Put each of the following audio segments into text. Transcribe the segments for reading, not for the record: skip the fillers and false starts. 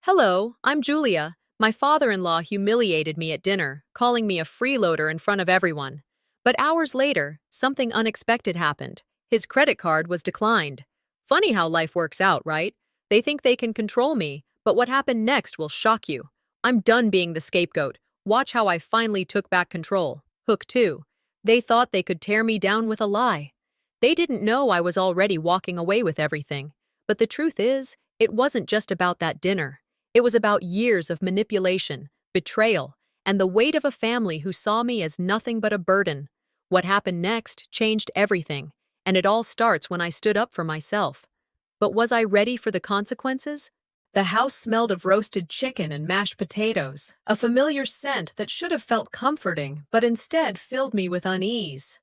Hello, I'm Julia. My father-in-law humiliated me at dinner, calling me a freeloader in front of everyone. But hours later, something unexpected happened. His credit card was declined. Funny how life works out, right? They think they can control me, but what happened next will shock you. I'm done being the scapegoat. Watch how I finally took back control. Hook 2. They thought they could tear me down with a lie. They didn't know I was already walking away with everything. But the truth is, it wasn't just about that dinner. It was about years of manipulation, betrayal, and the weight of a family who saw me as nothing but a burden. What happened next changed everything, and it all starts when I stood up for myself. But was I ready for the consequences? The house smelled of roasted chicken and mashed potatoes, a familiar scent that should have felt comforting, but instead filled me with unease.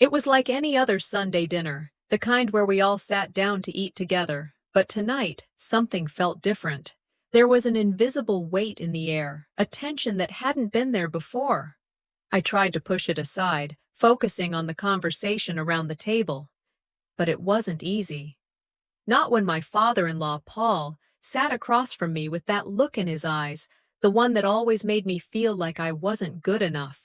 It was like any other Sunday dinner, the kind where we all sat down to eat together, but tonight, something felt different. There was an invisible weight in the air, a tension that hadn't been there before. I tried to push it aside, focusing on the conversation around the table. But it wasn't easy. Not when my father-in-law, Paul, sat across from me with that look in his eyes, the one that always made me feel like I wasn't good enough.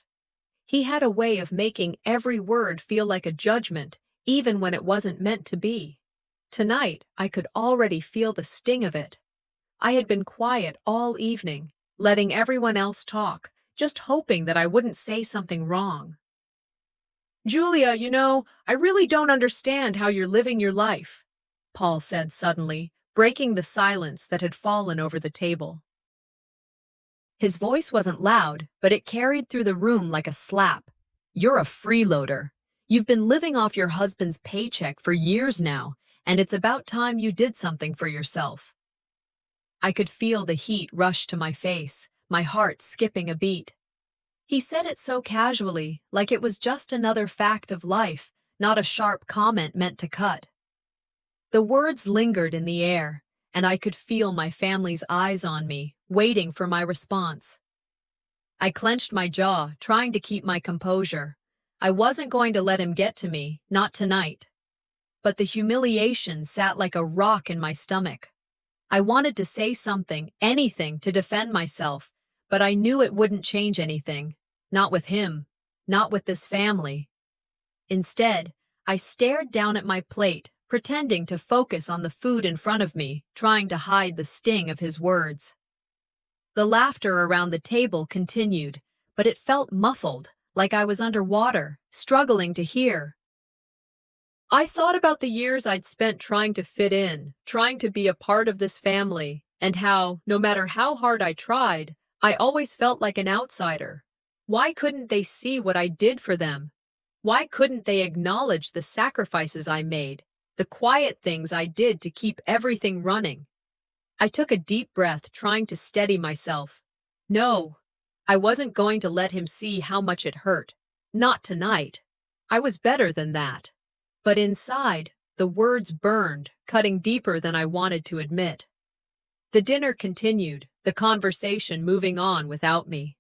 He had a way of making every word feel like a judgment, even when it wasn't meant to be. Tonight, I could already feel the sting of it. I had been quiet all evening, letting everyone else talk, just hoping that I wouldn't say something wrong. Julia, I really don't understand how you're living your life, Paul said suddenly, breaking the silence that had fallen over the table. His voice wasn't loud, but it carried through the room like a slap. You're a freeloader. You've been living off your husband's paycheck for years now, and it's about time you did something for yourself. I could feel the heat rush to my face, my heart skipping a beat. He said it so casually, like it was just another fact of life, not a sharp comment meant to cut. The words lingered in the air, and I could feel my family's eyes on me, waiting for my response. I clenched my jaw, trying to keep my composure. I wasn't going to let him get to me, not tonight. But the humiliation sat like a rock in my stomach. I wanted to say something, anything, to defend myself, but I knew it wouldn't change anything. Not with him. Not with this family. Instead, I stared down at my plate, pretending to focus on the food in front of me, trying to hide the sting of his words. The laughter around the table continued, but it felt muffled, like I was underwater, struggling to hear. I thought about the years I'd spent trying to fit in, trying to be a part of this family, and how, no matter how hard I tried, I always felt like an outsider. Why couldn't they see what I did for them? Why couldn't they acknowledge the sacrifices I made, the quiet things I did to keep everything running? I took a deep breath, trying to steady myself. No, I wasn't going to let him see how much it hurt. Not tonight. I was better than that. But inside, the words burned, cutting deeper than I wanted to admit. The dinner continued, the conversation moving on without me.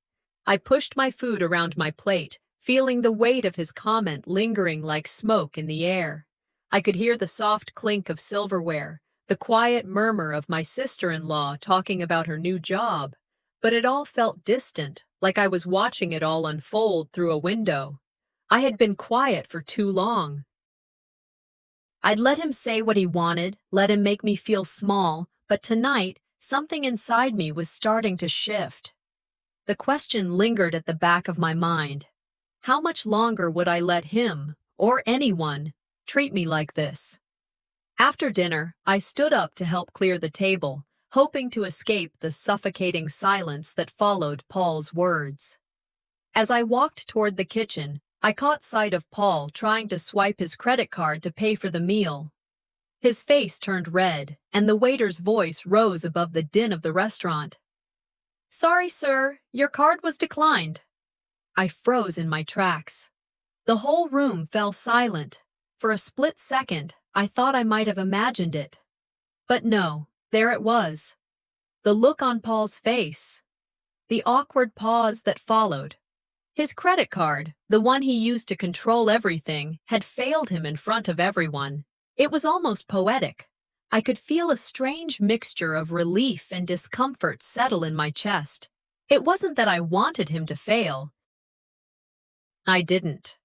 I pushed my food around my plate, feeling the weight of his comment lingering like smoke in the air. I could hear the soft clink of silverware, the quiet murmur of my sister-in-law talking about her new job, but it all felt distant, like I was watching it all unfold through a window. I had been quiet for too long. I'd let him say what he wanted, let him make me feel small, but tonight, something inside me was starting to shift. The question lingered at the back of my mind. How much longer would I let him, or anyone, treat me like this? After dinner, I stood up to help clear the table, hoping to escape the suffocating silence that followed Paul's words. As I walked toward the kitchen, I caught sight of Paul trying to swipe his credit card to pay for the meal. His face turned red, and the waiter's voice rose above the din of the restaurant. Sorry, sir, your card was declined. I froze in my tracks. The whole room fell silent. For a split second, I thought I might have imagined it. But no, there it was. The look on Paul's face. The awkward pause that followed. His credit card, the one he used to control everything, had failed him in front of everyone. It was almost poetic. I could feel a strange mixture of relief and discomfort settle in my chest. It wasn't that I wanted him to fail. I didn't.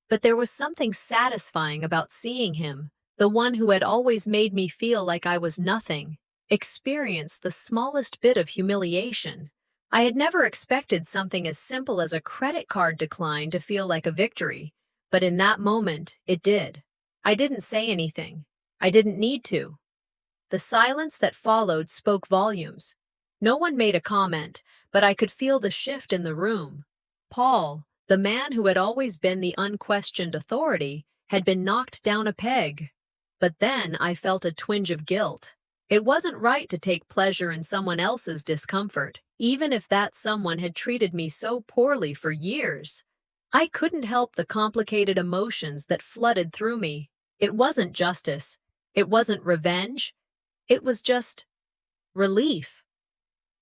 But there was something satisfying about seeing him, the one who had always made me feel like I was nothing, experience the smallest bit of humiliation. I had never expected something as simple as a credit card decline to feel like a victory, but in that moment, it did. I didn't say anything. I didn't need to. The silence that followed spoke volumes. No one made a comment, but I could feel the shift in the room. Paul, the man who had always been the unquestioned authority, had been knocked down a peg. But then I felt a twinge of guilt. It wasn't right to take pleasure in someone else's discomfort, even if that someone had treated me so poorly for years. I couldn't help the complicated emotions that flooded through me. It wasn't justice. It wasn't revenge. It was just relief.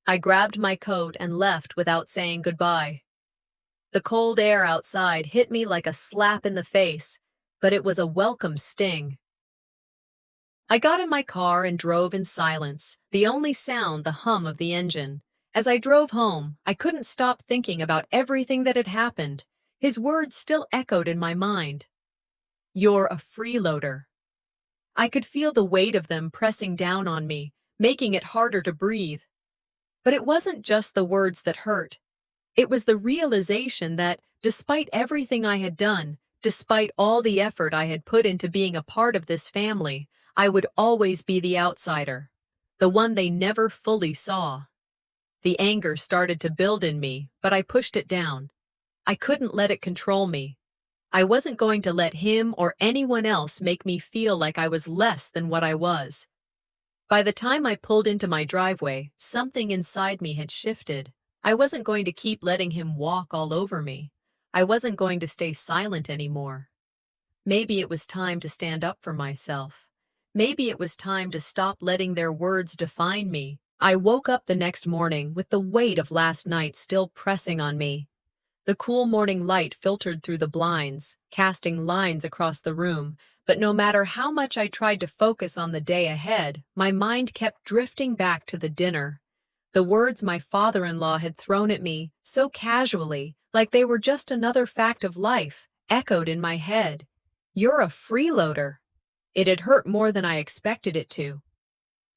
I grabbed my coat and left without saying goodbye. The cold air outside hit me like a slap in the face, but it was a welcome sting. I got in my car and drove in silence, the only sound the hum of the engine. As I drove home, I couldn't stop thinking about everything that had happened. His words still echoed in my mind. "You're a freeloader." I could feel the weight of them pressing down on me, making it harder to breathe. But it wasn't just the words that hurt. It was the realization that, despite everything I had done, despite all the effort I had put into being a part of this family, I would always be the outsider, the one they never fully saw. The anger started to build in me, but I pushed it down. I couldn't let it control me. I wasn't going to let him or anyone else make me feel like I was less than what I was. By the time I pulled into my driveway, something inside me had shifted. I wasn't going to keep letting him walk all over me. I wasn't going to stay silent anymore. Maybe it was time to stand up for myself. Maybe it was time to stop letting their words define me. I woke up the next morning with the weight of last night still pressing on me. The cool morning light filtered through the blinds, casting lines across the room, but no matter how much I tried to focus on the day ahead, my mind kept drifting back to the dinner. The words my father-in-law had thrown at me, so casually, like they were just another fact of life, echoed in my head. "You're a freeloader." It had hurt more than I expected it to.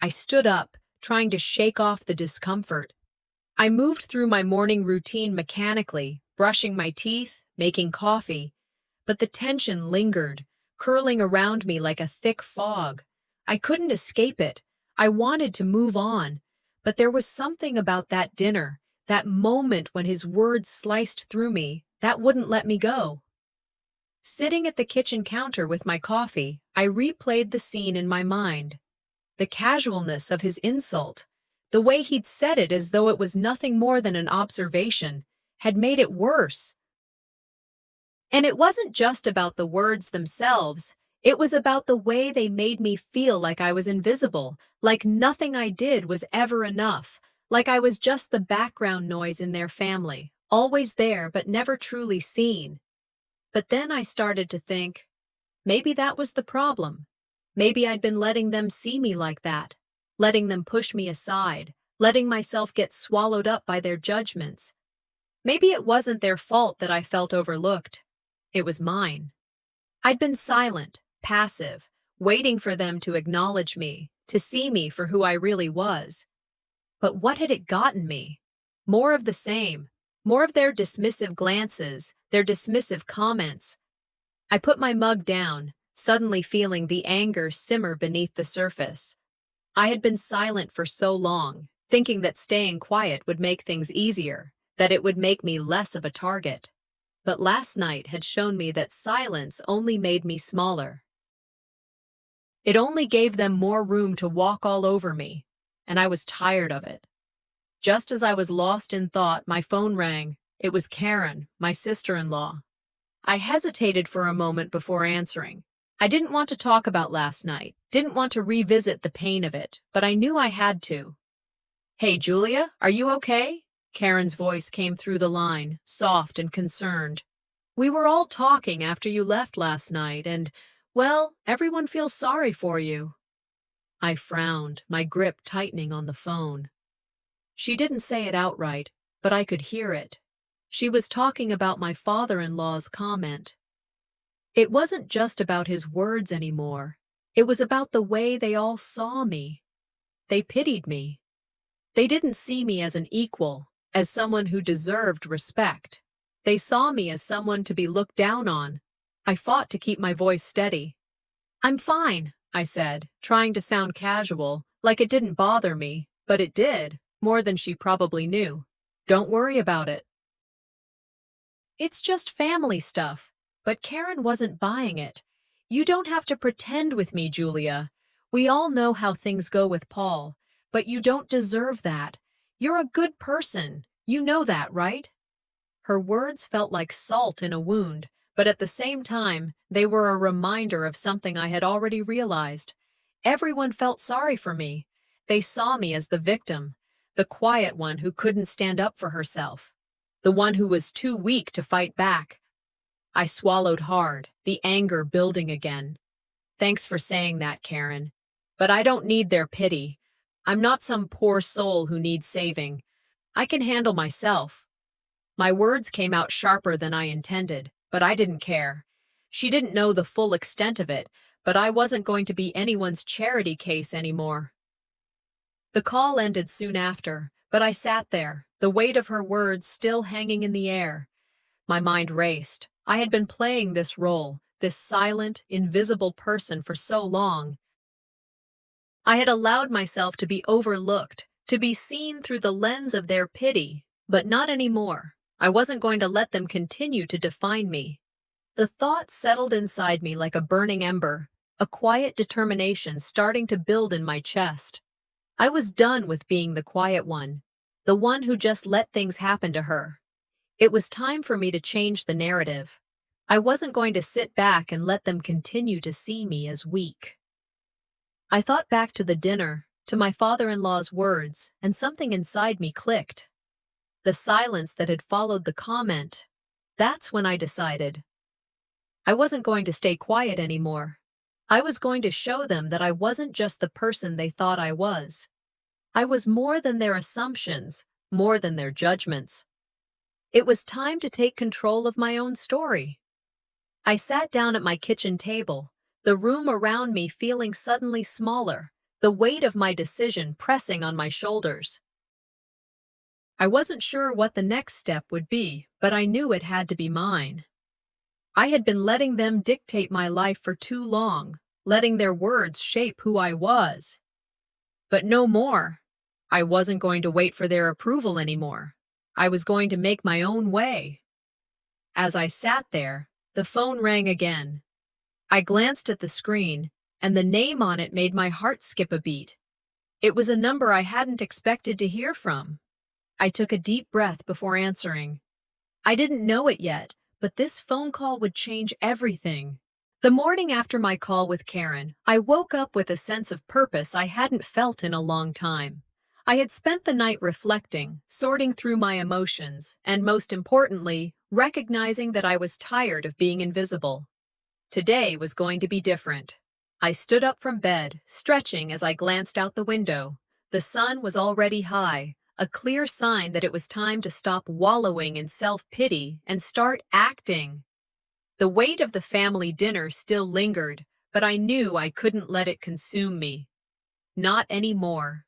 I stood up, trying to shake off the discomfort. I moved through my morning routine mechanically, brushing my teeth, making coffee, but the tension lingered, curling around me like a thick fog. I couldn't escape it. I wanted to move on, but there was something about that dinner, that moment when his words sliced through me, that wouldn't let me go. Sitting at the kitchen counter with my coffee, I replayed the scene in my mind. The casualness of his insult, the way he'd said it as though it was nothing more than an observation, had made it worse. And it wasn't just about the words themselves. It was about the way they made me feel like I was invisible, like nothing I did was ever enough, like I was just the background noise in their family, always there but never truly seen. But then I started to think, maybe that was the problem. Maybe I'd been letting them see me like that, letting them push me aside, letting myself get swallowed up by their judgments. Maybe it wasn't their fault that I felt overlooked. It was mine. I'd been silent, passive, waiting for them to acknowledge me, to see me for who I really was. But what had it gotten me? More of the same, more of their dismissive glances, their dismissive comments. I put my mug down, suddenly feeling the anger simmer beneath the surface. I had been silent for so long, thinking that staying quiet would make things easier, that it would make me less of a target. But last night had shown me that silence only made me smaller. It only gave them more room to walk all over me, and I was tired of it. Just as I was lost in thought, my phone rang. It was Karen, my sister-in-law. I hesitated for a moment before answering. I didn't want to talk about last night, didn't want to revisit the pain of it, but I knew I had to. "Hey, Julia, are you okay?" Karen's voice came through the line, soft and concerned. "We were all talking after you left last night, and, well, everyone feels sorry for you." I frowned, my grip tightening on the phone. She didn't say it outright, but I could hear it. She was talking about my father-in-law's comment. It wasn't just about his words anymore. It was about the way they all saw me. They pitied me. They didn't see me as an equal, as someone who deserved respect. They saw me as someone to be looked down on. I fought to keep my voice steady. "I'm fine," I said, trying to sound casual, like it didn't bother me, but it did, more than she probably knew. "Don't worry about it. It's just family stuff." But Karen wasn't buying it. "You don't have to pretend with me, Julia. We all know how things go with Paul, but you don't deserve that. You're a good person. You know that, right?" Her words felt like salt in a wound, but at the same time, they were a reminder of something I had already realized. Everyone felt sorry for me. They saw me as the victim, the quiet one who couldn't stand up for herself, the one who was too weak to fight back. I swallowed hard, the anger building again. "Thanks for saying that, Karen. But I don't need their pity. I'm not some poor soul who needs saving. I can handle myself." My words came out sharper than I intended, but I didn't care. She didn't know the full extent of it, but I wasn't going to be anyone's charity case anymore. The call ended soon after, but I sat there, the weight of her words still hanging in the air. My mind raced. I had been playing this role, this silent, invisible person for so long. I had allowed myself to be overlooked, to be seen through the lens of their pity, but not anymore. I wasn't going to let them continue to define me. The thought settled inside me like a burning ember, a quiet determination starting to build in my chest. I was done with being the quiet one, the one who just let things happen to her. It was time for me to change the narrative. I wasn't going to sit back and let them continue to see me as weak. I thought back to the dinner, to my father-in-law's words, and something inside me clicked. The silence that had followed the comment. That's when I decided. I wasn't going to stay quiet anymore. I was going to show them that I wasn't just the person they thought I was. I was more than their assumptions, more than their judgments. It was time to take control of my own story. I sat down at my kitchen table, the room around me feeling suddenly smaller, the weight of my decision pressing on my shoulders. I wasn't sure what the next step would be, but I knew it had to be mine. I had been letting them dictate my life for too long, letting their words shape who I was. But no more. I wasn't going to wait for their approval anymore. I was going to make my own way. As I sat there, the phone rang again. I glanced at the screen, and the name on it made my heart skip a beat. It was a number I hadn't expected to hear from. I took a deep breath before answering. I didn't know it yet, but this phone call would change everything. The morning after my call with Karen, I woke up with a sense of purpose I hadn't felt in a long time. I had spent the night reflecting, sorting through my emotions, and most importantly, recognizing that I was tired of being invisible. Today was going to be different. I stood up from bed, stretching as I glanced out the window. The sun was already high, a clear sign that it was time to stop wallowing in self-pity and start acting. The weight of the family dinner still lingered, but I knew I couldn't let it consume me. Not anymore.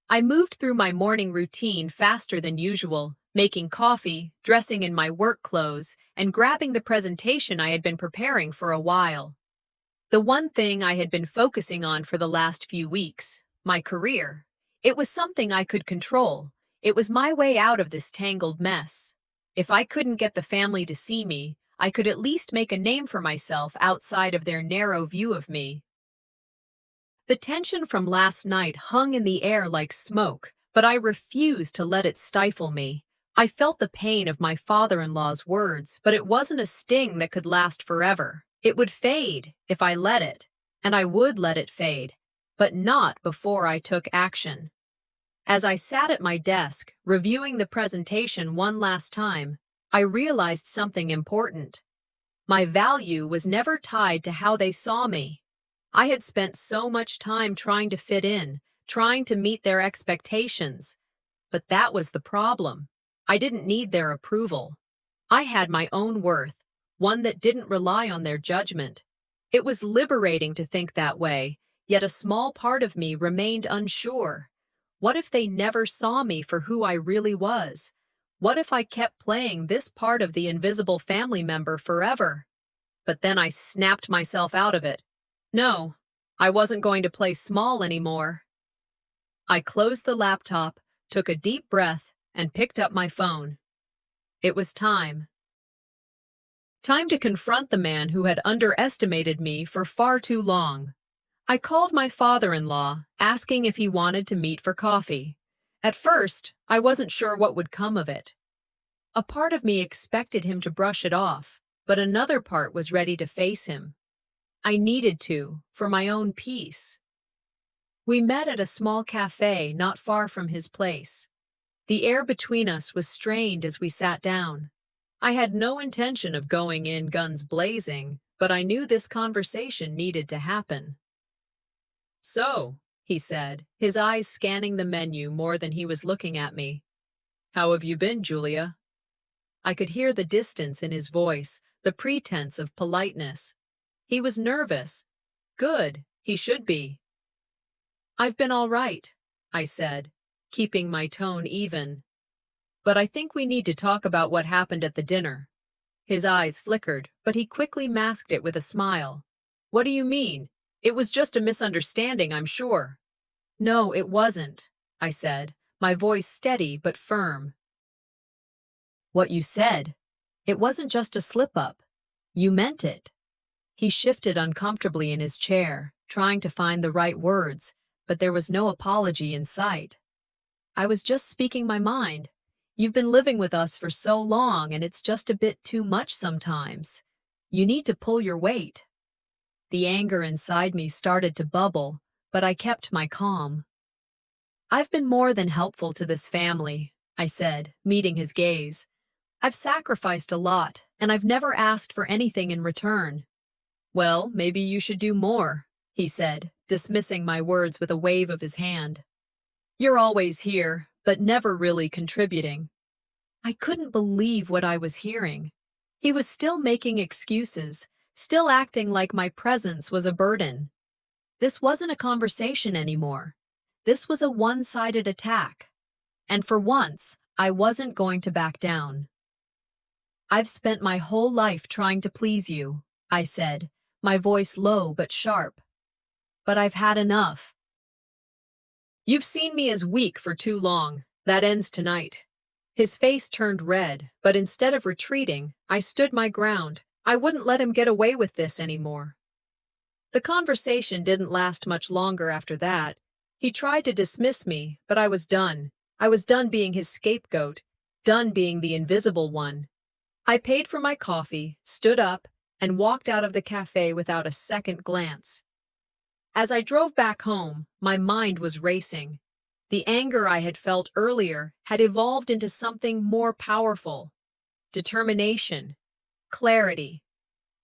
I moved through my morning routine faster than usual, making coffee, dressing in my work clothes, and grabbing the presentation I had been preparing for a while. The one thing I had been focusing on for the last few weeks, my career. It was something I could control. It was my way out of this tangled mess. If I couldn't get the family to see me, I could at least make a name for myself outside of their narrow view of me. The tension from last night hung in the air like smoke, but I refused to let it stifle me. I felt the pain of my father-in-law's words, but it wasn't a sting that could last forever. It would fade if I let it, and I would let it fade, but not before I took action. As I sat at my desk, reviewing the presentation one last time, I realized something important. My value was never tied to how they saw me. I had spent so much time trying to fit in, trying to meet their expectations. But that was the problem. I didn't need their approval. I had my own worth, one that didn't rely on their judgment. It was liberating to think that way, yet a small part of me remained unsure. What if they never saw me for who I really was? What if I kept playing this part of the invisible family member forever? But then I snapped myself out of it. No, I wasn't going to play small anymore. I closed the laptop, took a deep breath, and picked up my phone. It was time. Time to confront the man who had underestimated me for far too long. I called my father-in-law, asking if he wanted to meet for coffee. At first, I wasn't sure what would come of it. A part of me expected him to brush it off, but another part was ready to face him. I needed to, for my own peace. We met at a small cafe not far from his place. The air between us was strained as we sat down. I had no intention of going in guns blazing, but I knew this conversation needed to happen. "So," he said, his eyes scanning the menu more than he was looking at me. "How have you been, Julia?" I could hear the distance in his voice, the pretense of politeness. He was nervous. Good, he should be. "I've been all right," I said, keeping my tone even. "But I think we need to talk about what happened at the dinner." His eyes flickered, but he quickly masked it with a smile. "What do you mean? It was just a misunderstanding, I'm sure." "No, it wasn't," I said, my voice steady but firm. "What you said, it wasn't just a slip-up. You meant it." He shifted uncomfortably in his chair, trying to find the right words, but there was no apology in sight. "I was just speaking my mind. You've been living with us for so long, and it's just a bit too much sometimes. You need to pull your weight." The anger inside me started to bubble, but I kept my calm. "I've been more than helpful to this family," I said, meeting his gaze. "I've sacrificed a lot, and I've never asked for anything in return." "Well, maybe you should do more," he said, dismissing my words with a wave of his hand. "You're always here, but never really contributing." I couldn't believe what I was hearing. He was still making excuses, still acting like my presence was a burden. This wasn't a conversation anymore. This was a one-sided attack. And for once, I wasn't going to back down. "I've spent my whole life trying to please you," I said, my voice low but sharp. "But I've had enough. You've seen me as weak for too long. That ends tonight." His face turned red, but instead of retreating, I stood my ground. I wouldn't let him get away with this anymore. The conversation didn't last much longer after that. He tried to dismiss me, but I was done. I was done being his scapegoat, done being the invisible one. I paid for my coffee, stood up, and walked out of the cafe without a second glance. As I drove back home, my mind was racing. The anger I had felt earlier had evolved into something more powerful. Determination. Clarity.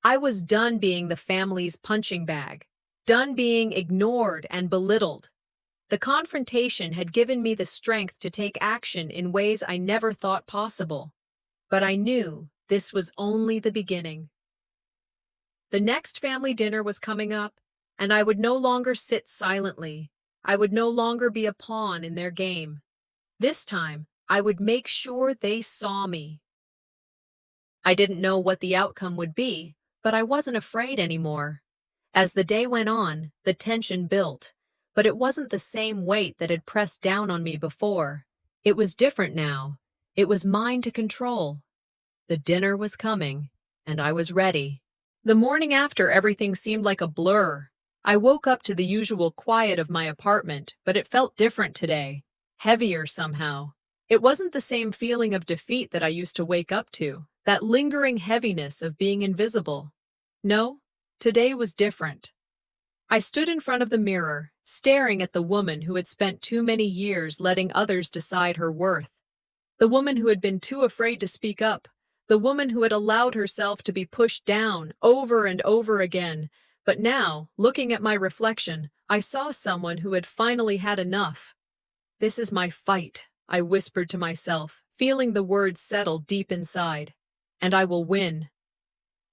I was done being the family's punching bag, done being ignored and belittled. The confrontation had given me the strength to take action in ways I never thought possible. But I knew this was only the beginning. The next family dinner was coming up, and I would no longer sit silently. I would no longer be a pawn in their game. This time, I would make sure they saw me. I didn't know what the outcome would be, but I wasn't afraid anymore. As the day went on, the tension built, but it wasn't the same weight that had pressed down on me before. It was different now. It was mine to control. The dinner was coming, and I was ready. The morning after, everything seemed like a blur. I woke up to the usual quiet of my apartment, but it felt different today, heavier somehow. It wasn't the same feeling of defeat that I used to wake up to, that lingering heaviness of being invisible. No, today was different. I stood in front of the mirror, staring at the woman who had spent too many years letting others decide her worth. The woman who had been too afraid to speak up, the woman who had allowed herself to be pushed down over and over again, But now, looking at my reflection, I saw someone who had finally had enough. "This is my fight," I whispered to myself, feeling the words settle deep inside. "And I will win."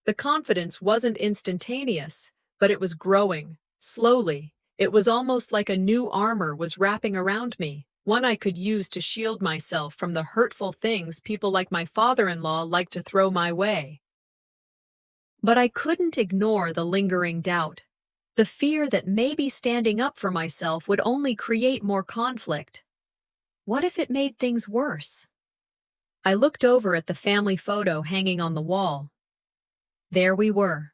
The confidence wasn't instantaneous, but it was growing, slowly. It was almost like a new armor was wrapping around me, one I could use to shield myself from the hurtful things people like my father-in-law like to throw my way. But I couldn't ignore the lingering doubt, the fear that maybe standing up for myself would only create more conflict. What if it made things worse? I looked over at the family photo hanging on the wall. There we were.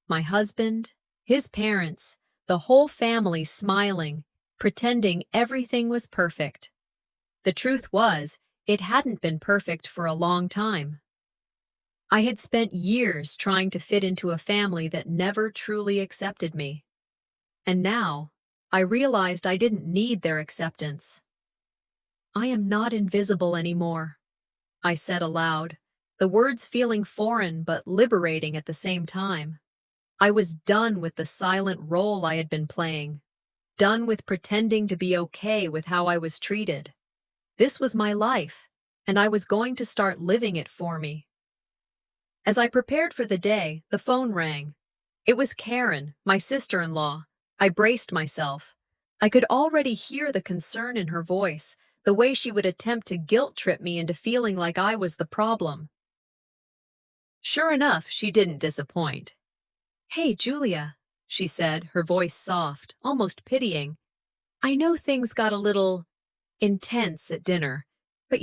My husband, his parents, the whole family smiling, pretending everything was perfect. The truth was, it hadn't been perfect for a long time. I had spent years trying to fit into a family that never truly accepted me. And now, I realized I didn't need their acceptance. "I am not invisible anymore," I said aloud, the words feeling foreign but liberating at the same time. I was done with the silent role I had been playing, done with pretending to be okay with how I was treated. This was my life, and I was going to start living it for me. As I prepared for the day, the phone rang. It was Karen, my sister-in-law. I braced myself. I could already hear the concern in her voice, the way she would attempt to guilt-trip me into feeling like I was the problem. Sure enough, she didn't disappoint. "Hey, Julia," she said, her voice soft, almost pitying. "I know things got a little intense at dinner, but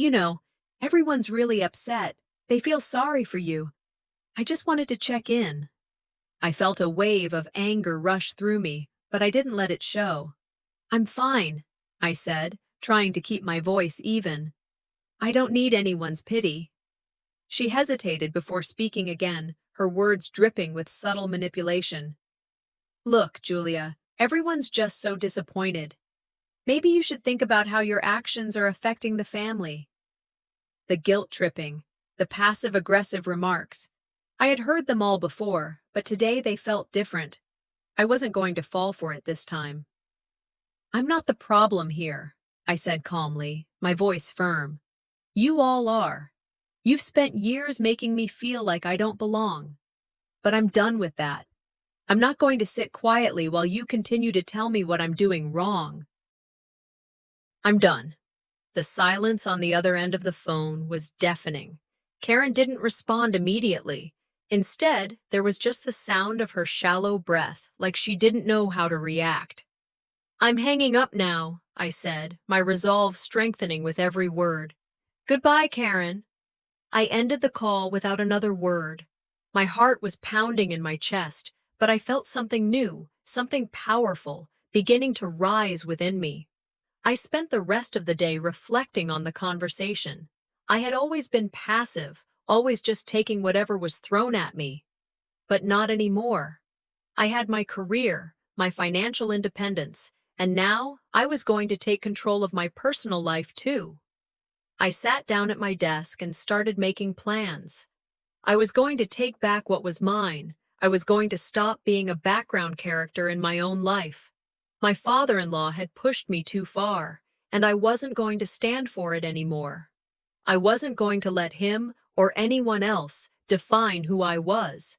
everyone's really upset. They feel sorry for you. I just wanted to check in." I felt a wave of anger rush through me, but I didn't let it show. "I'm fine," I said, trying to keep my voice even. "I don't need anyone's pity." She hesitated before speaking again, her words dripping with subtle manipulation. "Look, Julia, everyone's just so disappointed. Maybe you should think about how your actions are affecting the family." The guilt-tripping, the passive-aggressive remarks. I had heard them all before, but today they felt different. I wasn't going to fall for it this time. "I'm not the problem here," I said calmly, my voice firm. "You all are. You've spent years making me feel like I don't belong. But I'm done with that. I'm not going to sit quietly while you continue to tell me what I'm doing wrong." "I'm done." The silence on the other end of the phone was deafening. Karen didn't respond immediately. Instead, there was just the sound of her shallow breath, like she didn't know how to react. "I'm hanging up now," I said, my resolve strengthening with every word. "Goodbye, Karen." I ended the call without another word. My heart was pounding in my chest, but I felt something new, something powerful, beginning to rise within me. I spent the rest of the day reflecting on the conversation. I had always been passive, always just taking whatever was thrown at me. But not anymore. I had my career, my financial independence, and now I was going to take control of my personal life too. I sat down at my desk and started making plans. I was going to take back what was mine. I was going to stop being a background character in my own life. My father-in-law had pushed me too far, and I wasn't going to stand for it anymore. I wasn't going to let him or anyone else define who I was.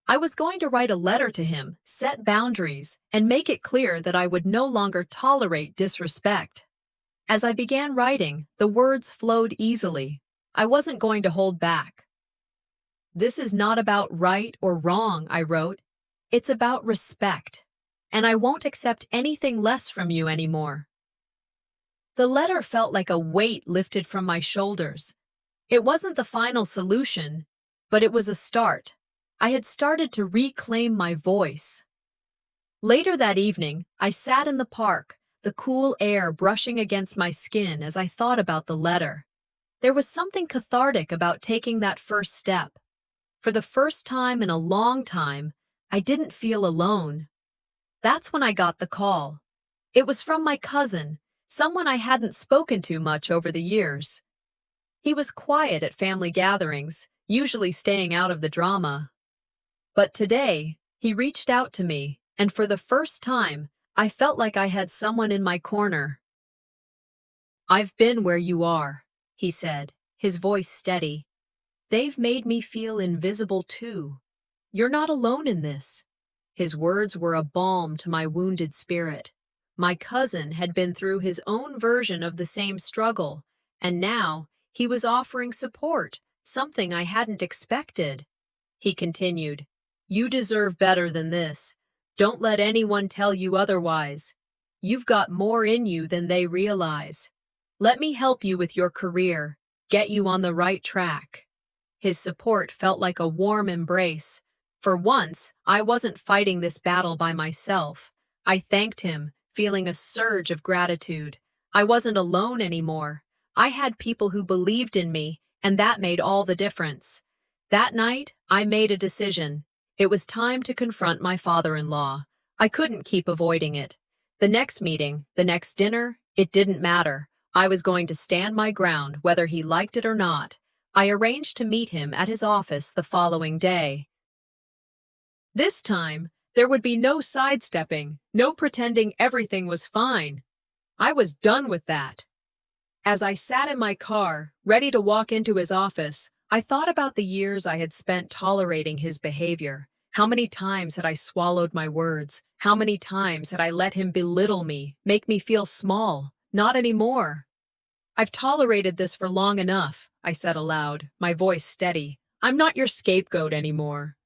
I was going to write a letter to him, set boundaries, and make it clear that I would no longer tolerate disrespect. As I began writing, the words flowed easily. I wasn't going to hold back. "This is not about right or wrong," I wrote. "It's about respect, and I won't accept anything less from you anymore." The letter felt like a weight lifted from my shoulders. It wasn't the final solution, but it was a start. I had started to reclaim my voice. Later that evening, I sat in the park, the cool air brushing against my skin as I thought about the letter. There was something cathartic about taking that first step. For the first time in a long time, I didn't feel alone. That's when I got the call. It was from my cousin, someone I hadn't spoken to much over the years. He was quiet at family gatherings, usually staying out of the drama. But today, he reached out to me, and for the first time, I felt like I had someone in my corner. "I've been where you are," he said, his voice steady. "They've made me feel invisible too. You're not alone in this." His words were a balm to my wounded spirit. My cousin had been through his own version of the same struggle, and now he was offering support, something I hadn't expected. He continued, "You deserve better than this. Don't let anyone tell you otherwise. You've got more in you than they realize. Let me help you with your career, get you on the right track." His support felt like a warm embrace. For once, I wasn't fighting this battle by myself. I thanked him, feeling a surge of gratitude. I wasn't alone anymore. I had people who believed in me, and that made all the difference. That night, I made a decision. It was time to confront my father-in-law. I couldn't keep avoiding it. The next meeting, the next dinner, it didn't matter. I was going to stand my ground, whether he liked it or not. I arranged to meet him at his office the following day. This time, there would be no sidestepping, no pretending everything was fine. I was done with that. As I sat in my car, ready to walk into his office, I thought about the years I had spent tolerating his behavior. How many times had I swallowed my words? How many times had I let him belittle me, make me feel small? Not anymore. "I've tolerated this for long enough," I said aloud, my voice steady. "I'm not your scapegoat anymore."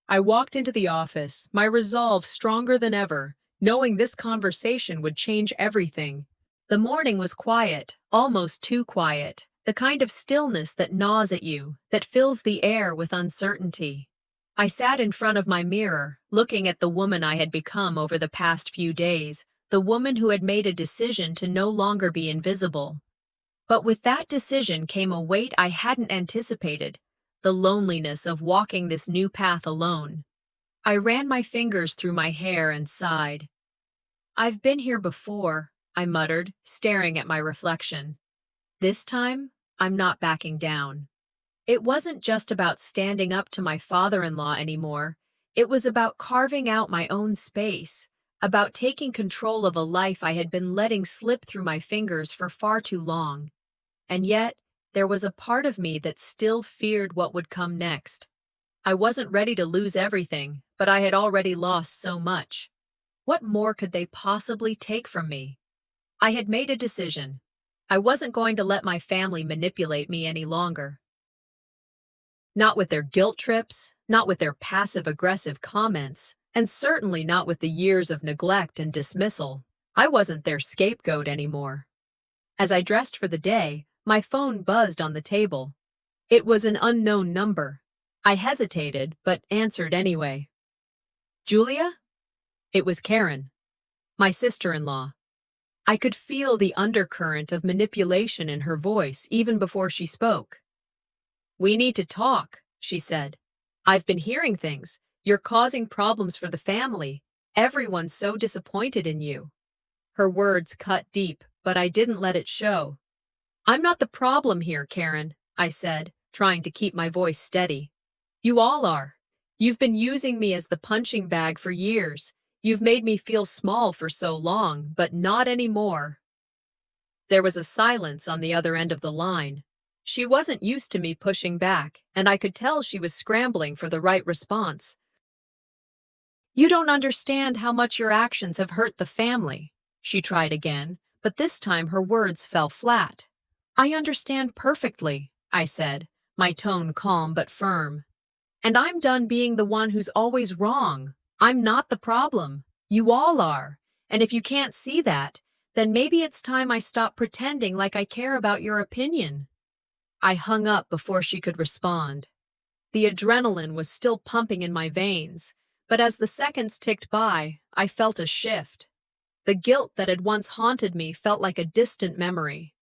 I walked into the office, my resolve stronger than ever, knowing this conversation would change everything. The morning was quiet, almost too quiet, the kind of stillness that gnaws at you, that fills the air with uncertainty. I sat in front of my mirror, looking at the woman I had become over the past few days, the woman who had made a decision to no longer be invisible. But with that decision came a weight I hadn't anticipated, the loneliness of walking this new path alone. I ran my fingers through my hair and sighed. "I've been here before," I muttered, staring at my reflection. "This time, I'm not backing down." It wasn't just about standing up to my father-in-law anymore. It was about carving out my own space, about taking control of a life I had been letting slip through my fingers for far too long. And yet, there was a part of me that still feared what would come next. I wasn't ready to lose everything, but I had already lost so much. What more could they possibly take from me? I had made a decision. I wasn't going to let my family manipulate me any longer. Not with their guilt trips, not with their passive-aggressive comments, and certainly not with the years of neglect and dismissal. I wasn't their scapegoat anymore. As I dressed for the day, my phone buzzed on the table. It was an unknown number. I hesitated, but answered anyway. "Julia?" It was Karen, my sister-in-law. I could feel the undercurrent of manipulation in her voice even before she spoke. "We need to talk," she said. "I've been hearing things. You're causing problems for the family. Everyone's so disappointed in you." Her words cut deep, but I didn't let it show. "I'm not the problem here, Karen," I said, trying to keep my voice steady. "You all are. You've been using me as the punching bag for years. You've made me feel small for so long, but not anymore." There was a silence on the other end of the line. She wasn't used to me pushing back, and I could tell she was scrambling for the right response. "You don't understand how much your actions have hurt the family," she tried again, but this time her words fell flat. "I understand perfectly," I said, my tone calm but firm. "And I'm done being the one who's always wrong. I'm not the problem. You all are. And if you can't see that, then maybe it's time I stop pretending like I care about your opinion." I hung up before she could respond. The adrenaline was still pumping in my veins, but as the seconds ticked by, I felt a shift. The guilt that had once haunted me felt like a distant memory.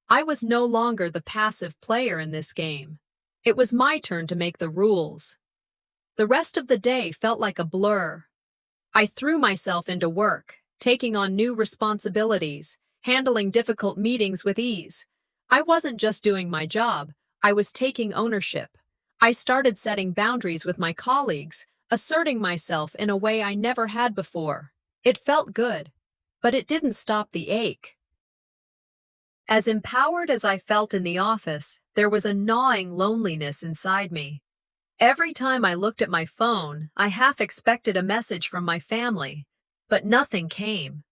I was no longer the passive player in this game. It was my turn to make the rules. The rest of the day felt like a blur. I threw myself into work, taking on new responsibilities, handling difficult meetings with ease. I wasn't just doing my job, I was taking ownership. I started setting boundaries with my colleagues, asserting myself in a way I never had before. It felt good, but it didn't stop the ache. As empowered as I felt in the office, there was a gnawing loneliness inside me. Every time I looked at my phone, I half expected a message from my family, but nothing came.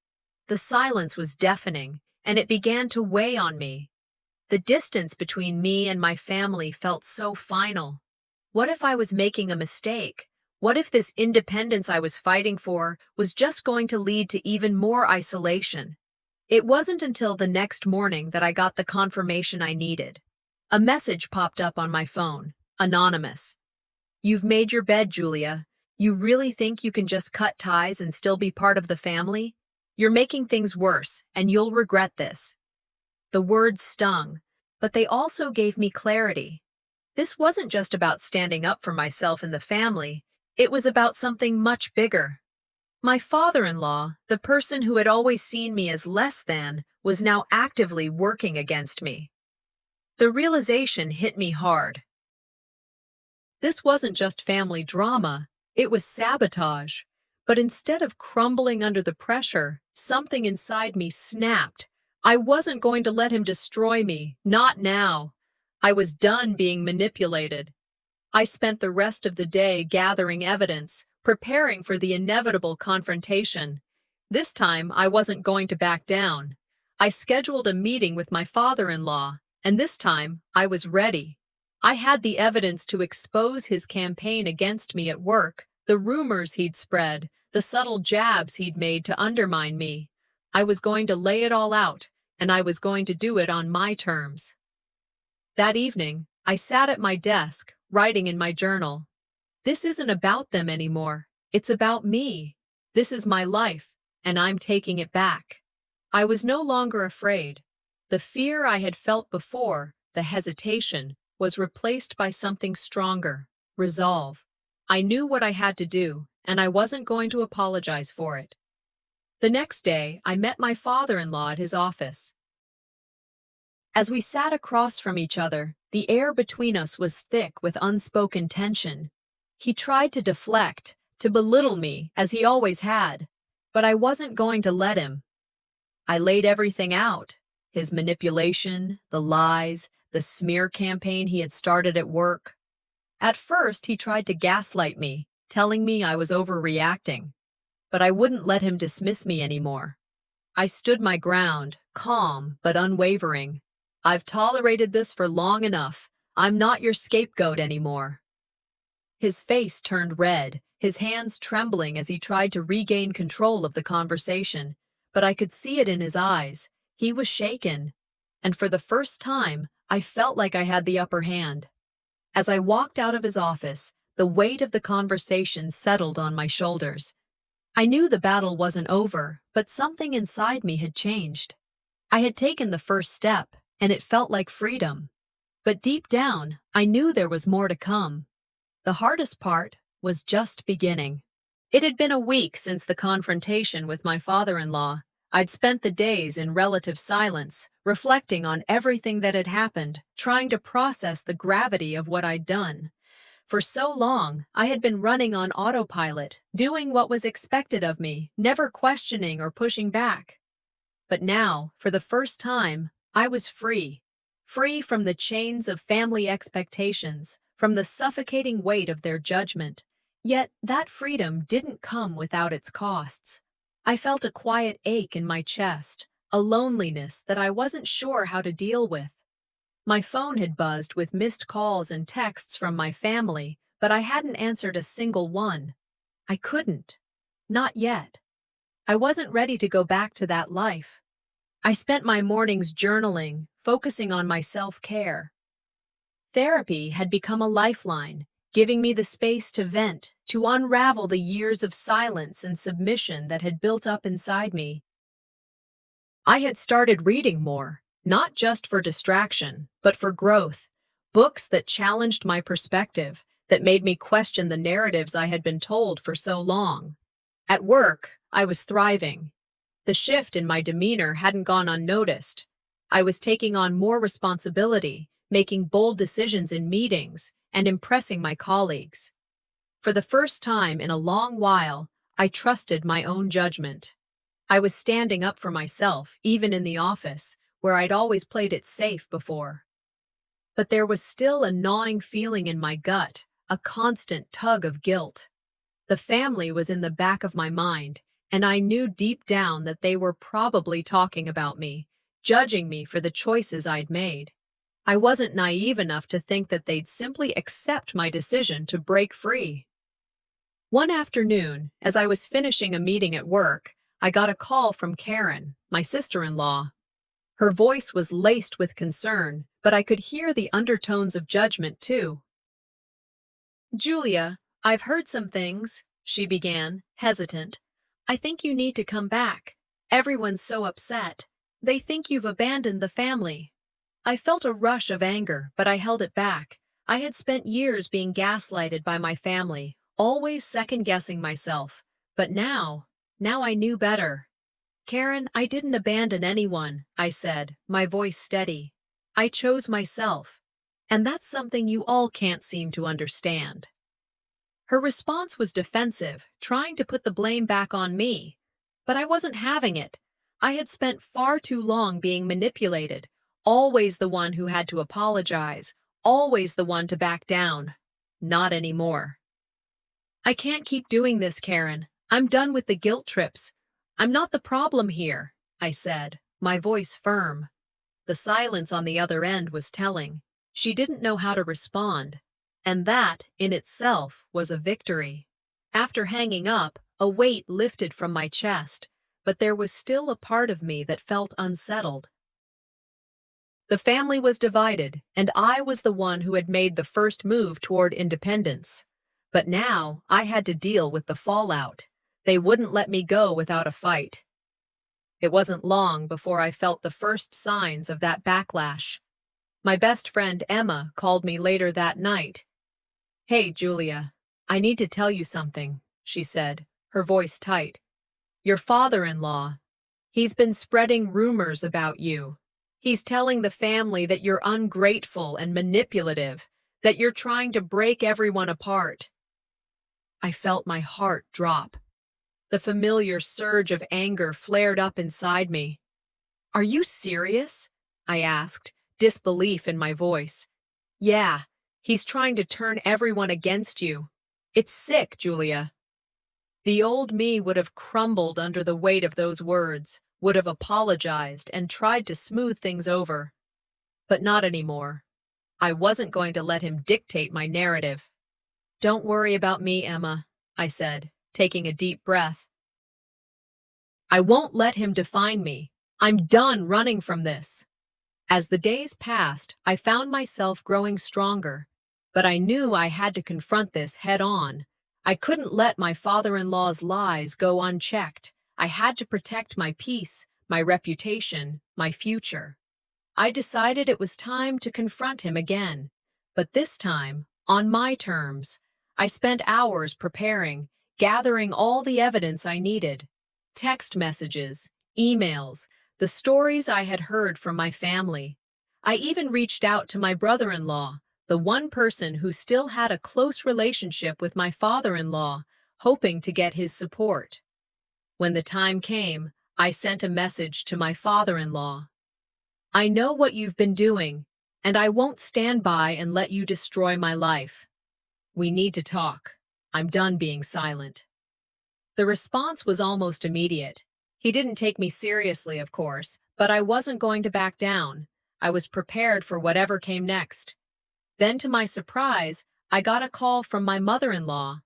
The silence was deafening, and it began to weigh on me. The distance between me and my family felt so final. What if I was making a mistake? What if this independence I was fighting for was just going to lead to even more isolation? It wasn't until the next morning that I got the confirmation I needed. A message popped up on my phone, anonymous. "You've made your bed, Julia. You really think you can just cut ties and still be part of the family? You're making things worse, and you'll regret this." The words stung, but they also gave me clarity. This wasn't just about standing up for myself and the family. It was about something much bigger. My father-in-law, the person who had always seen me as less than, was now actively working against me. The realization hit me hard. This wasn't just family drama, it was sabotage. But instead of crumbling under the pressure, something inside me snapped. I wasn't going to let him destroy me, not now. I was done being manipulated. I spent the rest of the day gathering evidence, preparing for the inevitable confrontation. This time, I wasn't going to back down. I scheduled a meeting with my father-in-law, and this time, I was ready. I had the evidence to expose his campaign against me at work, the rumors he'd spread, the subtle jabs he'd made to undermine me. I was going to lay it all out, and I was going to do it on my terms. That evening, I sat at my desk, writing in my journal. This isn't about them anymore. It's about me. This is my life, and I'm taking it back. I was no longer afraid. The fear I had felt before, the hesitation, was replaced by something stronger, resolve. I knew what I had to do, and I wasn't going to apologize for it. The next day, I met my father-in-law at his office. As we sat across from each other, the air between us was thick with unspoken tension. He tried to deflect, to belittle me, as he always had, but I wasn't going to let him. I laid everything out, his manipulation, the lies, the smear campaign he had started at work. At first, he tried to gaslight me, telling me I was overreacting. But I wouldn't let him dismiss me anymore. I stood my ground, calm but unwavering. I've tolerated this for long enough. I'm not your scapegoat anymore. His face turned red, his hands trembling as he tried to regain control of the conversation, but I could see it in his eyes. He was shaken, and for the first time, I felt like I had the upper hand. As I walked out of his office, the weight of the conversation settled on my shoulders. I knew the battle wasn't over, but something inside me had changed. I had taken the first step, and it felt like freedom. But deep down, I knew there was more to come. The hardest part was just beginning. It had been a week since the confrontation with my father-in-law. I'd spent the days in relative silence, reflecting on everything that had happened, trying to process the gravity of what I'd done. For so long, I had been running on autopilot, doing what was expected of me, never questioning or pushing back. But now, for the first time, I was free. Free from the chains of family expectations, from the suffocating weight of their judgment. Yet that freedom didn't come without its costs. I felt a quiet ache in my chest, a loneliness that I wasn't sure how to deal with. My phone had buzzed with missed calls and texts from my family, but I hadn't answered a single one. I couldn't. Not yet. I wasn't ready to go back to that life. I spent my mornings journaling, focusing on my self-care. Therapy had become a lifeline, giving me the space to vent, to unravel the years of silence and submission that had built up inside me. I had started reading more, not just for distraction, but for growth. Books that challenged my perspective, that made me question the narratives I had been told for so long. At work, I was thriving. The shift in my demeanor hadn't gone unnoticed. I was taking on more responsibility, making bold decisions in meetings, and impressing my colleagues. For the first time in a long while, I trusted my own judgment. I was standing up for myself, even in the office, where I'd always played it safe before. But there was still a gnawing feeling in my gut, a constant tug of guilt. The family was in the back of my mind, and I knew deep down that they were probably talking about me, judging me for the choices I'd made. I wasn't naive enough to think that they'd simply accept my decision to break free. One afternoon, as I was finishing a meeting at work, I got a call from Karen, my sister-in-law. Her voice was laced with concern, but I could hear the undertones of judgment too. "Julia, I've heard some things," she began, hesitant. "I think you need to come back. Everyone's so upset. They think you've abandoned the family." I felt a rush of anger, but I held it back. I had spent years being gaslighted by my family, always second-guessing myself. But now I knew better. "Karen, I didn't abandon anyone," I said, my voice steady. "I chose myself. And that's something you all can't seem to understand." Her response was defensive, trying to put the blame back on me. But I wasn't having it. I had spent far too long being manipulated, always the one who had to apologize, always the one to back down. Not anymore. "I can't keep doing this, Karen. I'm done with the guilt trips. I'm not the problem here," I said, my voice firm. The silence on the other end was telling. She didn't know how to respond. And that, in itself, was a victory. After hanging up, a weight lifted from my chest, but there was still a part of me that felt unsettled. The family was divided, and I was the one who had made the first move toward independence. But now I had to deal with the fallout. They wouldn't let me go without a fight. It wasn't long before I felt the first signs of that backlash. My best friend Emma called me later that night. "Hey, Julia, I need to tell you something," she said, her voice tight. "Your father-in-law, he's been spreading rumors about you. He's telling the family that you're ungrateful and manipulative, that you're trying to break everyone apart." I felt my heart drop. The familiar surge of anger flared up inside me. "Are you serious?" I asked, disbelief in my voice. "Yeah, he's trying to turn everyone against you. It's sick, Julia." The old me would have crumbled under the weight of those words, would have apologized and tried to smooth things over. But not anymore. I wasn't going to let him dictate my narrative. "Don't worry about me, Emma," I said, taking a deep breath. "I won't let him define me. I'm done running from this." As the days passed, I found myself growing stronger, but I knew I had to confront this head on. I couldn't let my father-in-law's lies go unchecked. I had to protect my peace, my reputation, my future. I decided it was time to confront him again, but this time, on my terms. I spent hours preparing, gathering all the evidence I needed. Text messages, emails, the stories I had heard from my family. I even reached out to my brother-in-law, the one person who still had a close relationship with my father-in-law, hoping to get his support. When the time came, I sent a message to my father-in-law. "I know what you've been doing, and I won't stand by and let you destroy my life. We need to talk. I'm done being silent." The response was almost immediate. He didn't take me seriously, of course, but I wasn't going to back down. I was prepared for whatever came next. Then, to my surprise, I got a call from my mother-in-law.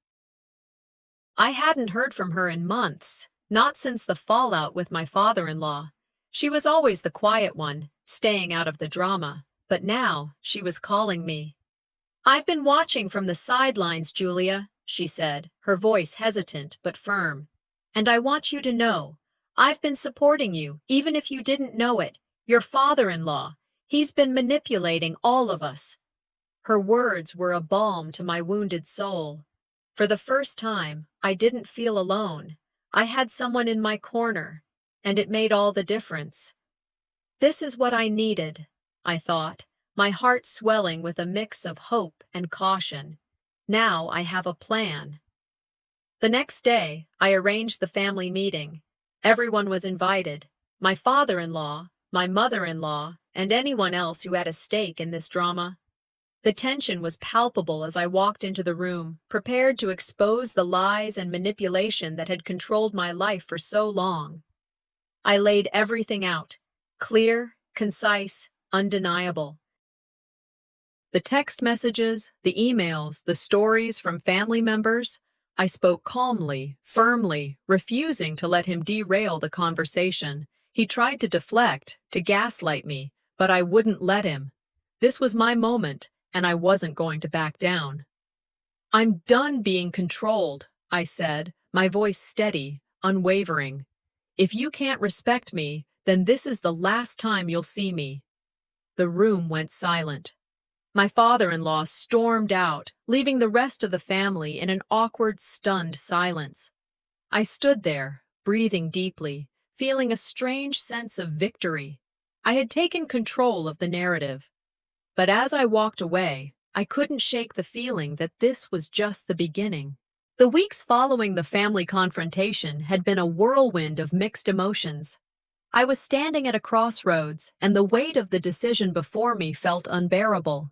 I hadn't heard from her in months, not since the fallout with my father-in-law. She was always the quiet one, staying out of the drama, but now she was calling me. "I've been watching from the sidelines, Julia," she said, her voice hesitant but firm. "And I want you to know, I've been supporting you, even if you didn't know it. Your father-in-law, he's been manipulating all of us." Her words were a balm to my wounded soul. For the first time, I didn't feel alone. I had someone in my corner, and it made all the difference. This is what I needed, I thought, my heart swelling with a mix of hope and caution. Now I have a plan. The next day, I arranged the family meeting. Everyone was invited. My father-in-law, my mother-in-law, and anyone else who had a stake in this drama. The tension was palpable as I walked into the room, prepared to expose the lies and manipulation that had controlled my life for so long. I laid everything out, clear, concise, undeniable. The text messages, the emails, the stories from family members. I spoke calmly, firmly, refusing to let him derail the conversation. He tried to deflect, to gaslight me, but I wouldn't let him. This was my moment, and I wasn't going to back down. "I'm done being controlled," I said, my voice steady, unwavering. "If you can't respect me, then this is the last time you'll see me." The room went silent. My father-in-law stormed out, leaving the rest of the family in an awkward, stunned silence. I stood there, breathing deeply, feeling a strange sense of victory. I had taken control of the narrative. But as I walked away, I couldn't shake the feeling that this was just the beginning. The weeks following the family confrontation had been a whirlwind of mixed emotions. I was standing at a crossroads, and the weight of the decision before me felt unbearable.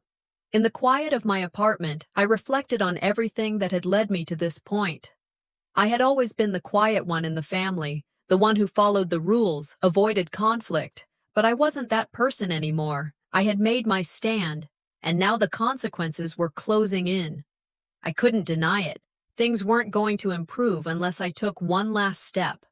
In the quiet of my apartment, I reflected on everything that had led me to this point. I had always been the quiet one in the family, the one who followed the rules, avoided conflict, but I wasn't that person anymore. I had made my stand, and now the consequences were closing in. I couldn't deny it. Things weren't going to improve unless I took one last step.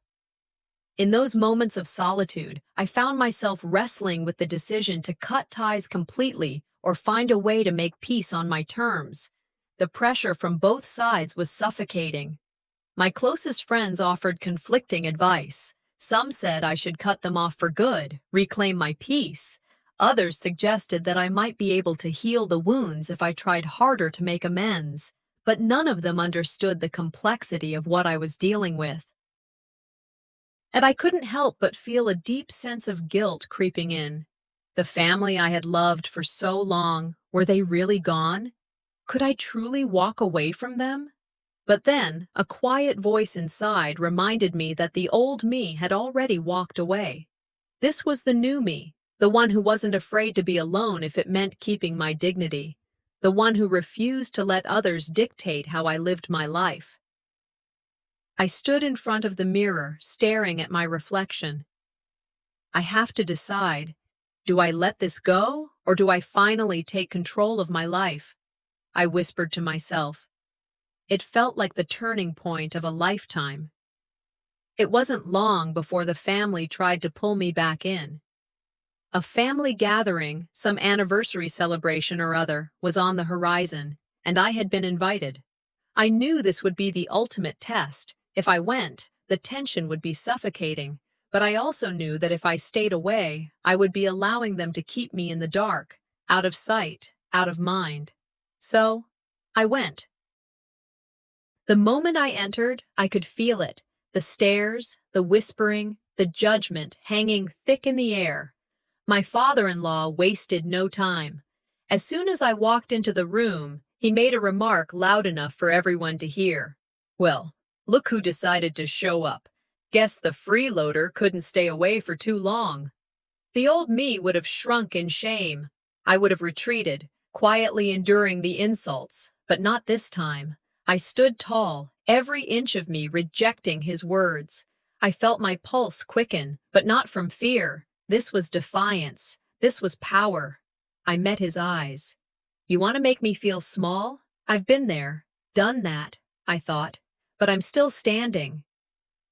In those moments of solitude, I found myself wrestling with the decision to cut ties completely or find a way to make peace on my terms. The pressure from both sides was suffocating. My closest friends offered conflicting advice. Some said I should cut them off for good, reclaim my peace. Others suggested that I might be able to heal the wounds if I tried harder to make amends, but none of them understood the complexity of what I was dealing with. And I couldn't help but feel a deep sense of guilt creeping in. The family I had loved for so long, were they really gone? Could I truly walk away from them? But then, a quiet voice inside reminded me that the old me had already walked away. This was the new me, the one who wasn't afraid to be alone if it meant keeping my dignity, the one who refused to let others dictate how I lived my life. I stood in front of the mirror, staring at my reflection. I have to decide. Do I let this go, or do I finally take control of my life? I whispered to myself. It felt like the turning point of a lifetime. It wasn't long before the family tried to pull me back in. A family gathering, some anniversary celebration or other, was on the horizon, and I had been invited. I knew this would be the ultimate test. If I went, the tension would be suffocating. But I also knew that if I stayed away, I would be allowing them to keep me in the dark, out of sight, out of mind. So, I went. The moment I entered, I could feel it. The stares, the whispering, the judgment hanging thick in the air. My father-in-law wasted no time. As soon as I walked into the room, he made a remark loud enough for everyone to hear. "Well, look who decided to show up. Guess the freeloader couldn't stay away for too long." The old me would have shrunk in shame. I would have retreated, quietly enduring the insults, but not this time. I stood tall, every inch of me rejecting his words. I felt my pulse quicken, but not from fear. This was defiance. This was power. I met his eyes. "You want to make me feel small? I've been there, done that," I thought, "but I'm still standing."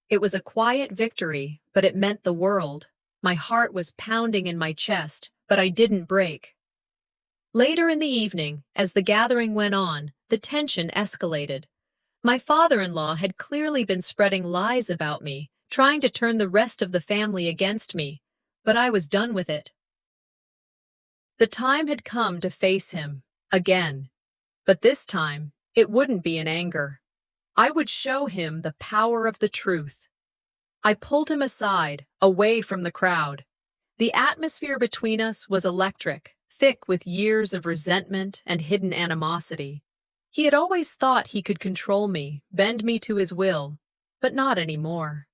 It was a quiet victory, but it meant the world. My heart was pounding in my chest, but I didn't break. Later in the evening, as the gathering went on, the tension escalated. My father-in-law had clearly been spreading lies about me, trying to turn the rest of the family against me, but I was done with it. The time had come to face him, again. But this time, it wouldn't be in anger. I would show him the power of the truth. I pulled him aside, away from the crowd. The atmosphere between us was electric, thick with years of resentment and hidden animosity. He had always thought he could control me, bend me to his will, but not anymore.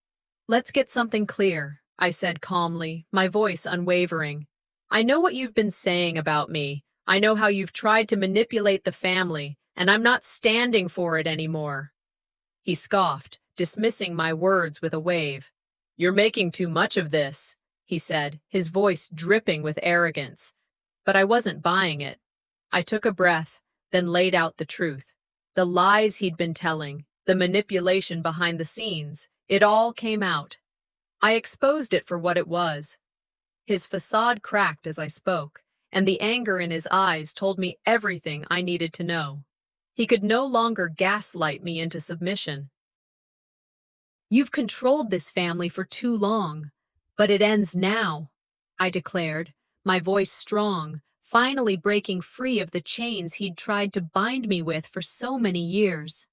Let's get something clear, I said calmly, my voice unwavering. I know what you've been saying about me. I know how you've tried to manipulate the family, and I'm not standing for it anymore. He scoffed, dismissing my words with a wave. You're making too much of this, he said, his voice dripping with arrogance. But I wasn't buying it. I took a breath, then laid out the truth. The lies he'd been telling, the manipulation behind the scenes, it all came out. I exposed it for what it was. His facade cracked as I spoke, and the anger in his eyes told me everything I needed to know. He could no longer gaslight me into submission. You've controlled this family for too long, but it ends now, I declared, my voice strong, finally breaking free of the chains he'd tried to bind me with for so many years.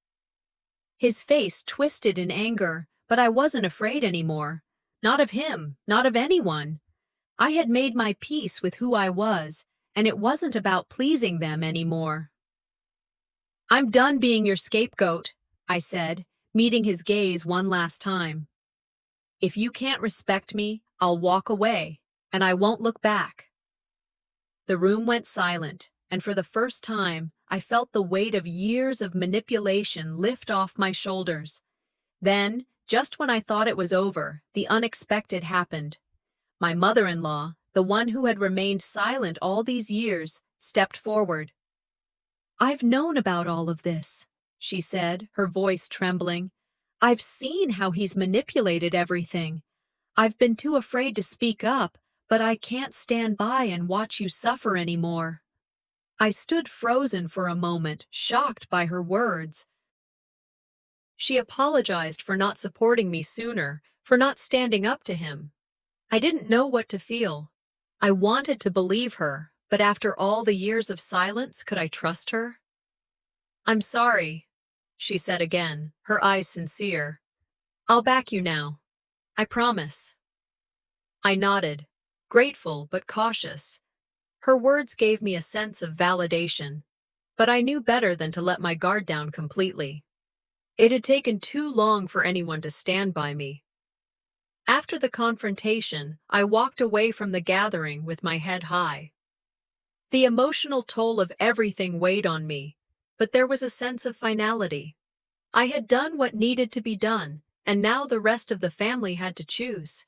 His face twisted in anger, but I wasn't afraid anymore. Not of him, not of anyone. I had made my peace with who I was, and it wasn't about pleasing them anymore. I'm done being your scapegoat, I said, meeting his gaze one last time. If you can't respect me, I'll walk away, and I won't look back. The room went silent, and for the first time, I felt the weight of years of manipulation lift off my shoulders. Then, just when I thought it was over, the unexpected happened. My mother-in-law, the one who had remained silent all these years, stepped forward. I've known about all of this, she said, her voice trembling. I've seen how he's manipulated everything. I've been too afraid to speak up, but I can't stand by and watch you suffer anymore. I stood frozen for a moment, shocked by her words. She apologized for not supporting me sooner, for not standing up to him. I didn't know what to feel. I wanted to believe her, but after all the years of silence, could I trust her? I'm sorry, she said again, her eyes sincere. I'll back you now. I promise. I nodded, grateful but cautious. Her words gave me a sense of validation, but I knew better than to let my guard down completely. It had taken too long for anyone to stand by me. After the confrontation, I walked away from the gathering with my head high. The emotional toll of everything weighed on me, but there was a sense of finality. I had done what needed to be done, and now the rest of the family had to choose.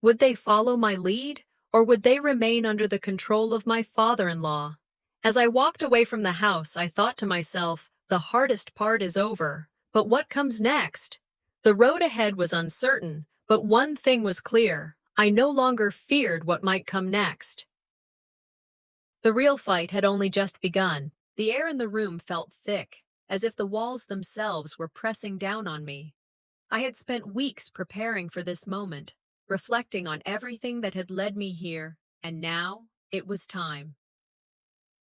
Would they follow my lead, or would they remain under the control of my father-in-law? As I walked away from the house, I thought to myself, the hardest part is over, but what comes next? The road ahead was uncertain, but one thing was clear. I no longer feared what might come next. The real fight had only just begun. The air in the room felt thick, as if the walls themselves were pressing down on me. I had spent weeks preparing for this moment, reflecting on everything that had led me here, and now it was time.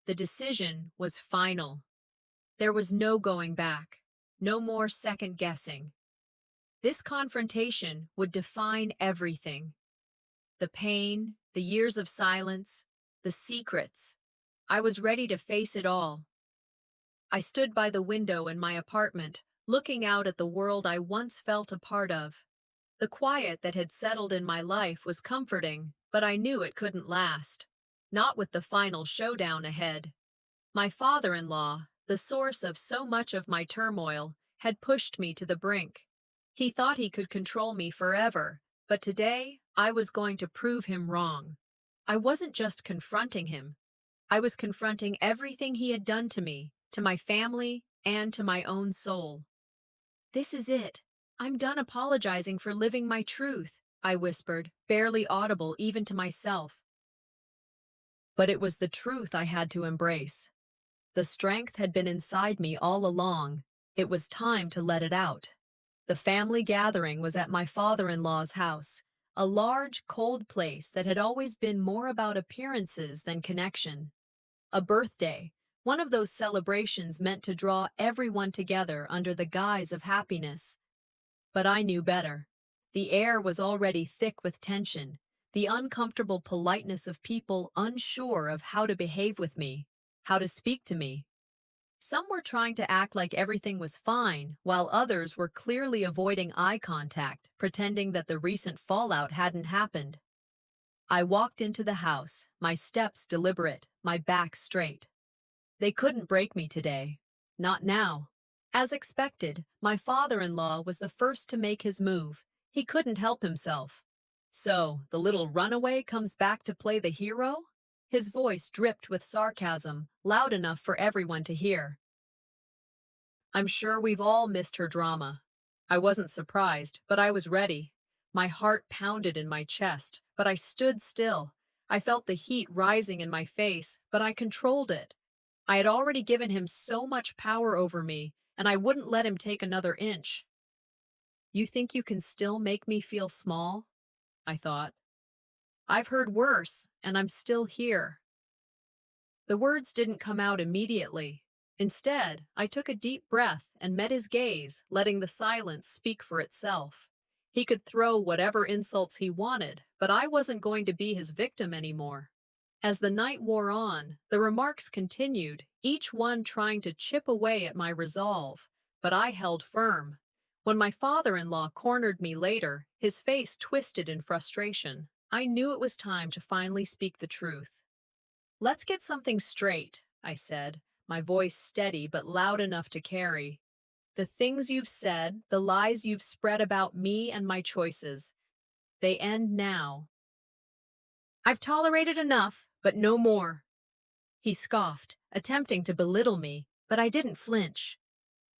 The decision was final. There was no going back, no more second-guessing. This confrontation would define everything. The pain, the years of silence, the secrets. I was ready to face it all. I stood by the window in my apartment, looking out at the world I once felt a part of. The quiet that had settled in my life was comforting, but I knew it couldn't last. Not with the final showdown ahead. My father-in-law, the source of so much of my turmoil, had pushed me to the brink. He thought he could control me forever, but today I was going to prove him wrong. I wasn't just confronting him. I was confronting everything he had done to me, to my family, and to my own soul. This is it. I'm done apologizing for living my truth, I whispered, barely audible even to myself. But it was the truth I had to embrace. The strength had been inside me all along. It was time to let it out. The family gathering was at my father-in-law's house, a large, cold place that had always been more about appearances than connection. A birthday, one of those celebrations meant to draw everyone together under the guise of happiness. But I knew better. The air was already thick with tension, the uncomfortable politeness of people unsure of how to behave with me, how to speak to me. Some were trying to act like everything was fine, while others were clearly avoiding eye contact, pretending that the recent fallout hadn't happened. I walked into the house, my steps deliberate, my back straight. They couldn't break me today. Not now. As expected, my father-in-law was the first to make his move. He couldn't help himself. So, the little runaway comes back to play the hero? His voice dripped with sarcasm, loud enough for everyone to hear. I'm sure we've all missed her drama. I wasn't surprised, but I was ready. My heart pounded in my chest, but I stood still. I felt the heat rising in my face, but I controlled it. I had already given him so much power over me, and I wouldn't let him take another inch. You think you can still make me feel small? I thought. I've heard worse, and I'm still here. The words didn't come out immediately. Instead, I took a deep breath and met his gaze, letting the silence speak for itself. He could throw whatever insults he wanted, but I wasn't going to be his victim anymore. As the night wore on, the remarks continued, each one trying to chip away at my resolve, but I held firm. When my father-in-law cornered me later, his face twisted in frustration. I knew it was time to finally speak the truth. Let's get something straight, I said, my voice steady but loud enough to carry. The things you've said, the lies you've spread about me and my choices, they end now. I've tolerated enough, but no more. He scoffed, attempting to belittle me, but I didn't flinch.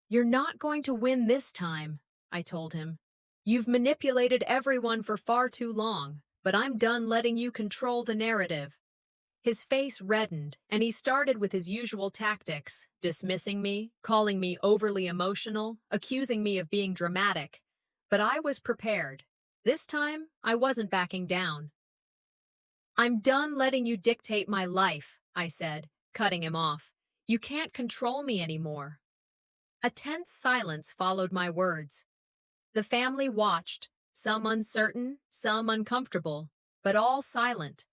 You're not going to win this time, I told him. You've manipulated everyone for far too long, but I'm done letting you control the narrative. His face reddened, and he started with his usual tactics, dismissing me, calling me overly emotional, accusing me of being dramatic. But I was prepared. This time, I wasn't backing down. I'm done letting you dictate my life, I said, cutting him off. You can't control me anymore. A tense silence followed my words. The family watched, some uncertain, some uncomfortable, but all silent.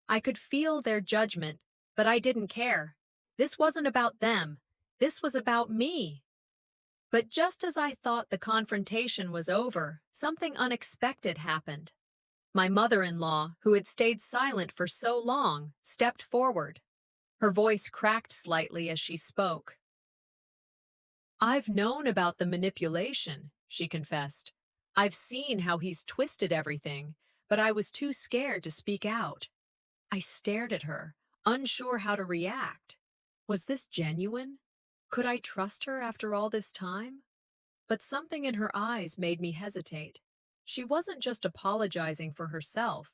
I could feel their judgment, but I didn't care. This wasn't about them. This was about me. But just as I thought the confrontation was over, something unexpected happened. My mother-in-law, who had stayed silent for so long, stepped forward. Her voice cracked slightly as she spoke. I've known about the manipulation, she confessed. I've seen how he's twisted everything, but I was too scared to speak out. I stared at her, unsure how to react. Was this genuine? Could I trust her after all this time? But something in her eyes made me hesitate. She wasn't just apologizing for herself.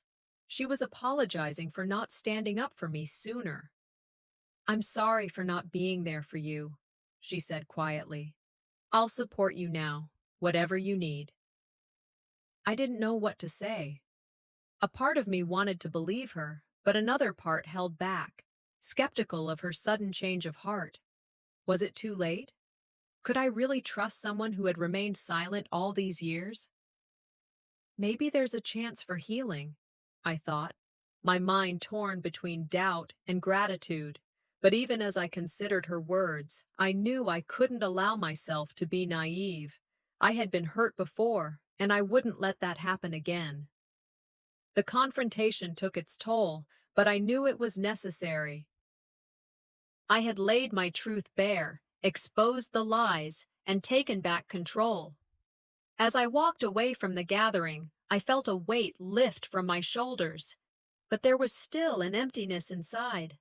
She was apologizing for not standing up for me sooner. I'm sorry for not being there for you, she said quietly. I'll support you now, whatever you need. I didn't know what to say. A part of me wanted to believe her, but another part held back, skeptical of her sudden change of heart. Was it too late? Could I really trust someone who had remained silent all these years? Maybe there's a chance for healing, I thought, my mind torn between doubt and gratitude. But even as I considered her words, I knew I couldn't allow myself to be naive. I had been hurt before, and I wouldn't let that happen again. The confrontation took its toll, but I knew it was necessary. I had laid my truth bare, exposed the lies, and taken back control. As I walked away from the gathering, I felt a weight lift from my shoulders, but there was still an emptiness inside.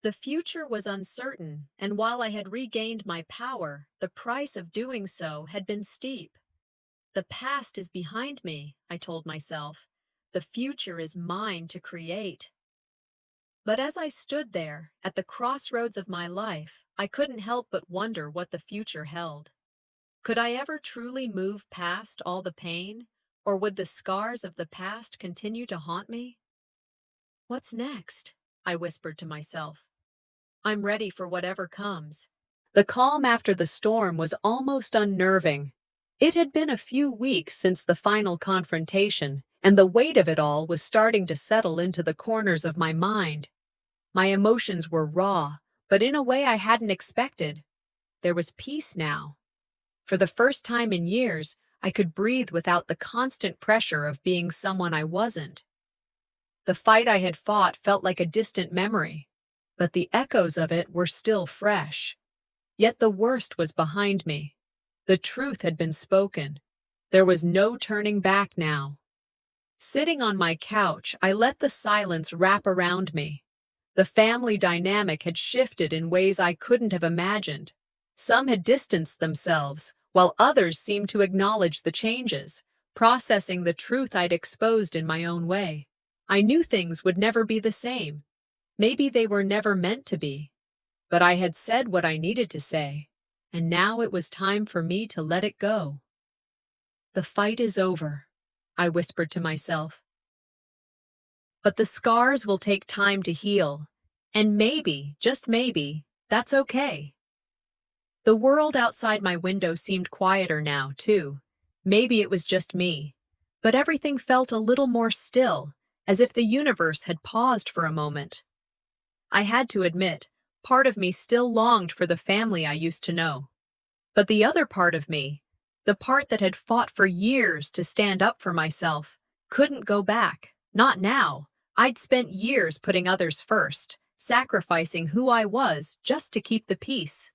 The future was uncertain, and while I had regained my power, the price of doing so had been steep. The past is behind me, I told myself. The future is mine to create. But as I stood there, at the crossroads of my life, I couldn't help but wonder what the future held. Could I ever truly move past all the pain, or would the scars of the past continue to haunt me? What's next? I whispered to myself. I'm ready for whatever comes. The calm after the storm was almost unnerving. It had been a few weeks since the final confrontation, and the weight of it all was starting to settle into the corners of my mind. My emotions were raw, but in a way I hadn't expected. There was peace now. For the first time in years, I could breathe without the constant pressure of being someone I wasn't. The fight I had fought felt like a distant memory, but the echoes of it were still fresh. Yet the worst was behind me. The truth had been spoken. There was no turning back now. Sitting on my couch, I let the silence wrap around me. The family dynamic had shifted in ways I couldn't have imagined. Some had distanced themselves, while others seemed to acknowledge the changes, processing the truth I'd exposed in my own way. I knew things would never be the same. Maybe they were never meant to be. But I had said what I needed to say, and now it was time for me to let it go. The fight is over, I whispered to myself. But the scars will take time to heal, and maybe, just maybe, that's okay. The world outside my window seemed quieter now, too. Maybe it was just me, but everything felt a little more still, as if the universe had paused for a moment. I had to admit, part of me still longed for the family I used to know. But the other part of me, the part that had fought for years to stand up for myself, couldn't go back. Not now. I'd spent years putting others first, sacrificing who I was just to keep the peace.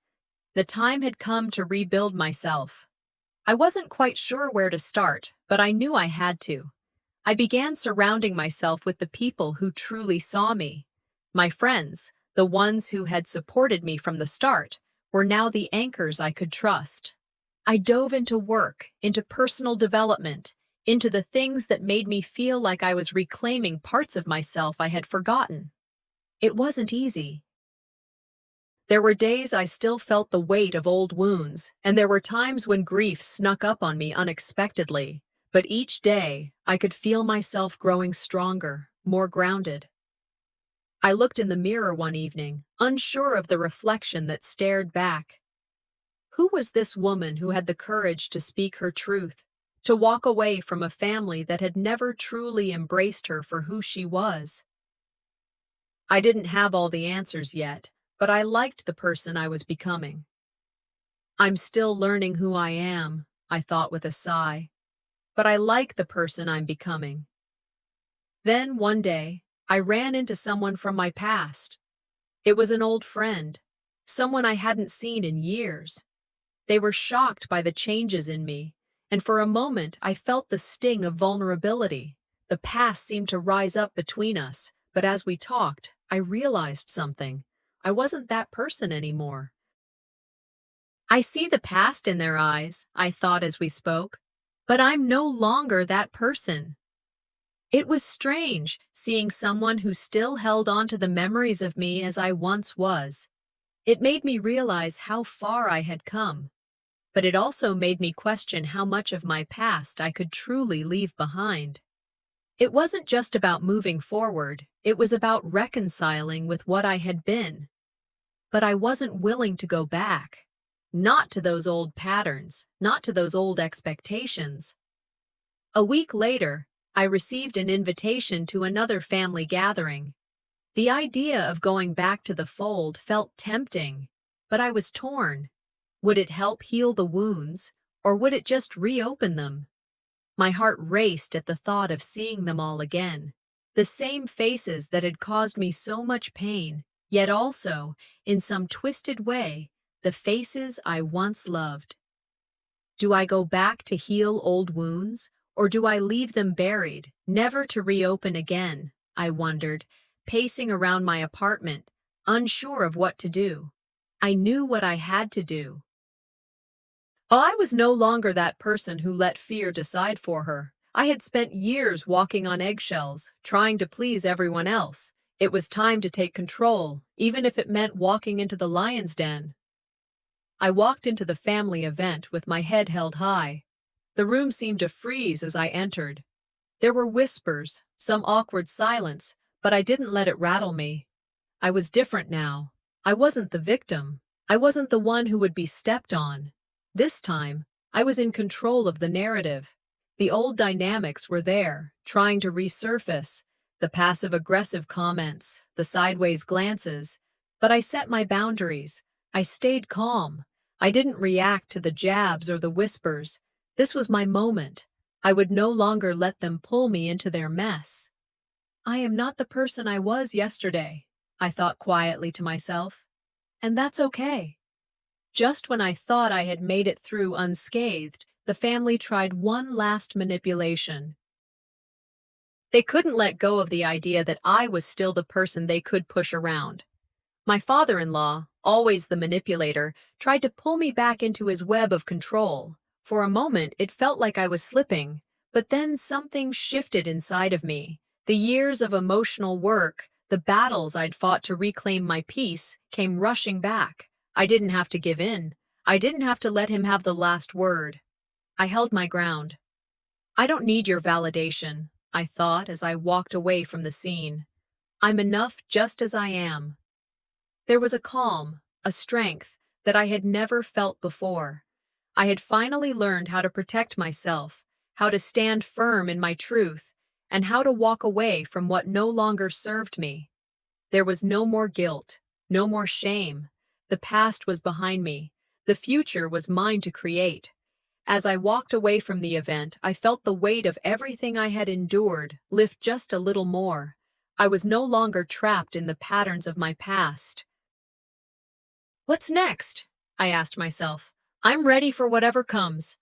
The time had come to rebuild myself. I wasn't quite sure where to start, but I knew I had to. I began surrounding myself with the people who truly saw me. My friends, the ones who had supported me from the start, were now the anchors I could trust. I dove into work, into personal development, into the things that made me feel like I was reclaiming parts of myself I had forgotten. It wasn't easy. There were days I still felt the weight of old wounds, and there were times when grief snuck up on me unexpectedly. But each day, I could feel myself growing stronger, more grounded. I looked in the mirror one evening, unsure of the reflection that stared back. Who was this woman who had the courage to speak her truth, to walk away from a family that had never truly embraced her for who she was? I didn't have all the answers yet, but I liked the person I was becoming. I'm still learning who I am, I thought with a sigh, but I like the person I'm becoming. Then, one day, I ran into someone from my past. It was an old friend, someone I hadn't seen in years. They were shocked by the changes in me, and for a moment I felt the sting of vulnerability. The past seemed to rise up between us, but as we talked, I realized something. I wasn't that person anymore. I see the past in their eyes, I thought as we spoke, but I'm no longer that person. It was strange, seeing someone who still held on to the memories of me as I once was. It made me realize how far I had come. But it also made me question how much of my past I could truly leave behind. It wasn't just about moving forward, it was about reconciling with what I had been. But I wasn't willing to go back. Not to those old patterns, not to those old expectations. A week later, I received an invitation to another family gathering. The idea of going back to the fold felt tempting, but I was torn. Would it help heal the wounds, or would it just reopen them? My heart raced at the thought of seeing them all again. The same faces that had caused me so much pain, yet also, in some twisted way, the faces I once loved. Do I go back to heal old wounds, or do I leave them buried, never to reopen again? I wondered, pacing around my apartment, unsure of what to do. I knew what I had to do. I was no longer that person who let fear decide for her. I had spent years walking on eggshells, trying to please everyone else. It was time to take control, even if it meant walking into the lion's den. I walked into the family event with my head held high. The room seemed to freeze as I entered. There were whispers, some awkward silence, but I didn't let it rattle me. I was different now. I wasn't the victim. I wasn't the one who would be stepped on. This time, I was in control of the narrative. The old dynamics were there, trying to resurface. The passive-aggressive comments, the sideways glances. But I set my boundaries. I stayed calm. I didn't react to the jabs or the whispers. This was my moment. I would no longer let them pull me into their mess. I am not the person I was yesterday, I thought quietly to myself. And that's okay. Just when I thought I had made it through unscathed, the family tried one last manipulation. They couldn't let go of the idea that I was still the person they could push around. My father-in-law, always the manipulator, tried to pull me back into his web of control. For a moment, it felt like I was slipping, but then something shifted inside of me. The years of emotional work, the battles I'd fought to reclaim my peace, came rushing back. I didn't have to give in. I didn't have to let him have the last word. I held my ground. I don't need your validation, I thought as I walked away from the scene. I'm enough just as I am. There was a calm, a strength that I had never felt before. I had finally learned how to protect myself, how to stand firm in my truth, and how to walk away from what no longer served me. There was no more guilt, no more shame. The past was behind me. The future was mine to create. As I walked away from the event, I felt the weight of everything I had endured lift just a little more. I was no longer trapped in the patterns of my past. What's next? I asked myself. I'm ready for whatever comes.